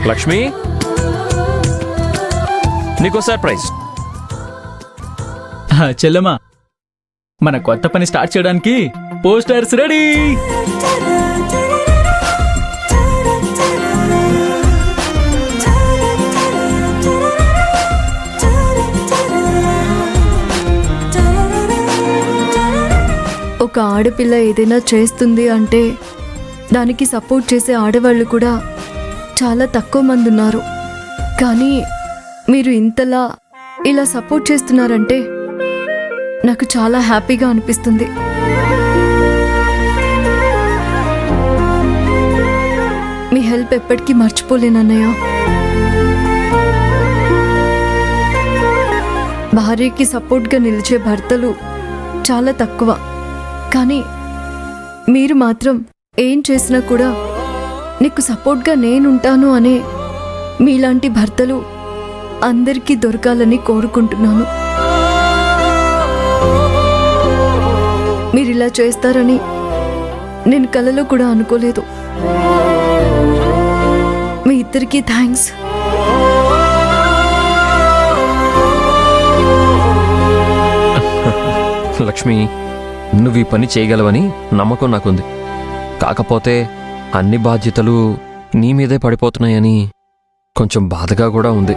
లక్ష్మి, నీకో సర్ప్రైజ్. చెల్లెమ్మా, మన కొత్త పని స్టార్ట్ చేయడానికి పోస్టర్స్ రెడీ. ఒక ఆడపిల్ల ఏదైనా చేస్తుంది అంటే దానికి సపోర్ట్ చేసే ఆడవాళ్ళు కూడా చాలా తక్కువ మంది ఉన్నారు. కానీ మీరు ఇంతలా ఇలా సపోర్ట్ చేస్తున్నారంటే నాకు చాలా హ్యాపీగా అనిపిస్తుంది. మీ హెల్ప్ ఎప్పటికీ మర్చిపోలేనన్నయ్య. భార్యకి సపోర్ట్గా నిలిచే భర్తలు చాలా తక్కువ. కానీ మీరు మాత్రం ఏం చేసినా కూడా నీకు సపోర్ట్గా నేనుంటాను అనే మీలాంటి భర్తలు అందరికీ దొరకాలని కోరుకుంటున్నాను. మీరు ఇలా చేస్తారని నేను కలలో కూడా అనుకోలేదు. మీ ఇద్దరికీ థ్యాంక్స్. లక్ష్మి, నువ్వు ఈ పని చేయగలవని నమ్మకం నాకుంది. కాకపోతే అన్ని బాధ్యతలు నీ మీదే పడిపోతున్నాయని కొంచెం బాధగా కూడా ఉంది.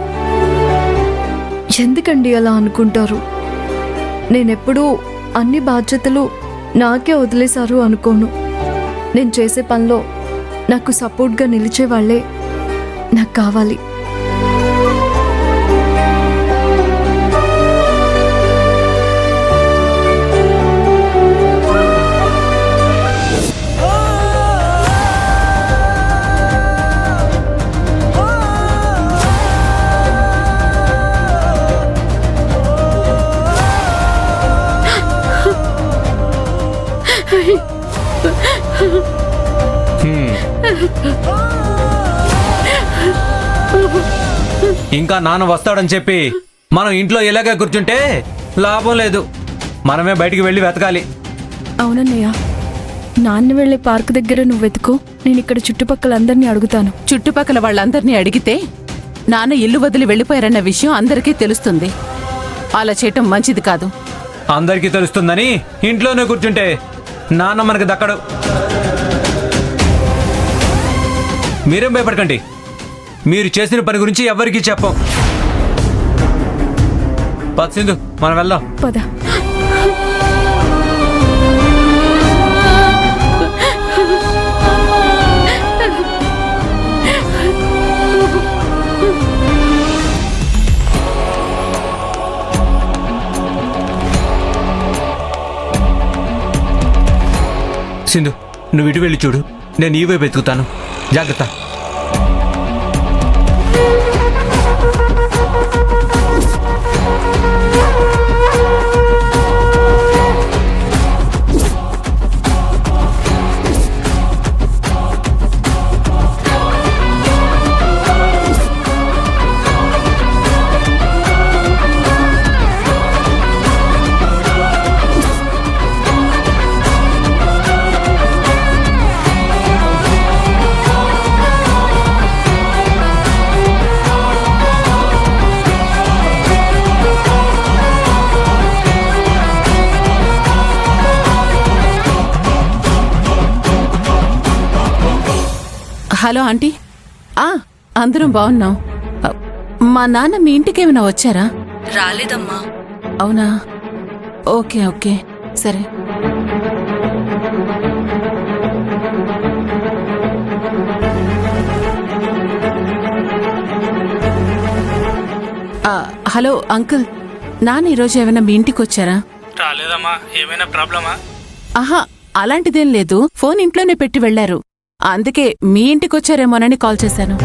ఎందుకండి అలా అనుకుంటారు? నేనెప్పుడూ అన్ని బాధ్యతలు నాకే వదిలేశారు అనుకోను. నేను చేసే పనిలో నాకు సపోర్ట్గా నిలిచే వాళ్ళే నాకు కావాలి. ఇంకా నాన్న వస్తాడని చెప్పి మనం ఇంట్లో ఇలాగే కూర్చుంటే లాభం లేదు. మనమే బయటికి వెళ్ళి వెతకాలి. అవునన్నయ్య, నాన్న వెళ్ళే పార్క్ దగ్గర నువ్వు వెతుకు, నేను ఇక్కడ చుట్టుపక్కల అందరినీ అడుగుతాను. చుట్టుపక్కల వాళ్ళందరినీ అడిగితే నాన్న ఇల్లు వదిలి వెళ్ళిపోయారన్న విషయం అందరికీ తెలుస్తుంది. అలా చేయటం మంచిది కాదు. అందరికీ తెలుస్తుందని ఇంట్లోనే కూర్చుంటే నాన్న మనకు దక్కడు. మీరేం భయపడకండి. మీరు చేసిన పని గురించి ఎవరికీ చెప్పం. పద సింధు, మనం వెళ్దాం. పద. సింధు, నువ్వు ఇటు వెళ్ళి చూడు, నేను ఈ వైపు వెతుకుతాను. జాగ్రత్త. Hello aunty. అందరం బాగున్నాం. మా నాన్న మీ ఇంటికేమైనా వచ్చారా? రాలేదమ్మా. అవునా? ఓకే ఓకే, సరే. హలో అంకుల్, నాన్న ఈరోజు ఏమైనా మీ ఇంటికి వచ్చారా? రాలేదమ్మా. ఏమైనా ప్రాబ్లమా? ఆహా, అలాంటిదేం లేదు. ఫోన్ ఇంట్లోనే పెట్టి వెళ్లారు. అందుకే మీ ఇంటికి వచ్చారేమోనని కాల్ చేశాను.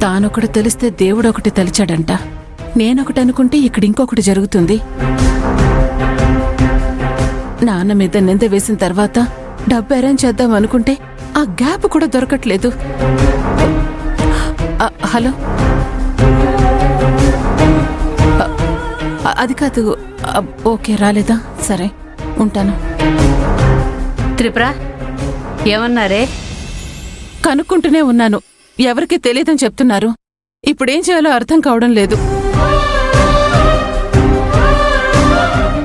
తానొకటి తెలిస్తే దేవుడొకటి తలిచాడంట. నేనొకటి అనుకుంటే ఇక్కడ ఇంకొకటి జరుగుతుంది. నాన్న మీద నింద వేసిన తర్వాత డబ్బు అరేంజ్ చేద్దాం అనుకుంటే ఆ గ్యాప్ కూడా దొరకట్లేదు. హలో, అది కాదు. ఓకే, రాలేదా? సరే. ఉంటాను. త్రిపుర ఏమన్నారే? కనుక్కుంటూనే ఉన్నాను, ఎవరికి తెలియదని చెప్తున్నారు. ఇప్పుడేం చేయాలో అర్థం కావడం లేదు.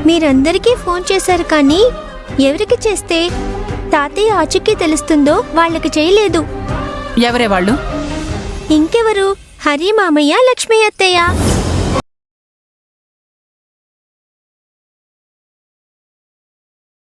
మీరందరికీ ఫోన్ చేశారు కానీ ఎవరికి చేస్తే తాతయ్య ఆచూకీ తెలుస్తుందో వాళ్ళకి చేయలేదు. ఎవరే వాళ్ళు? ఇంకెవరు, హరి మామయ్య, లక్ష్మీ అత్తయ్య.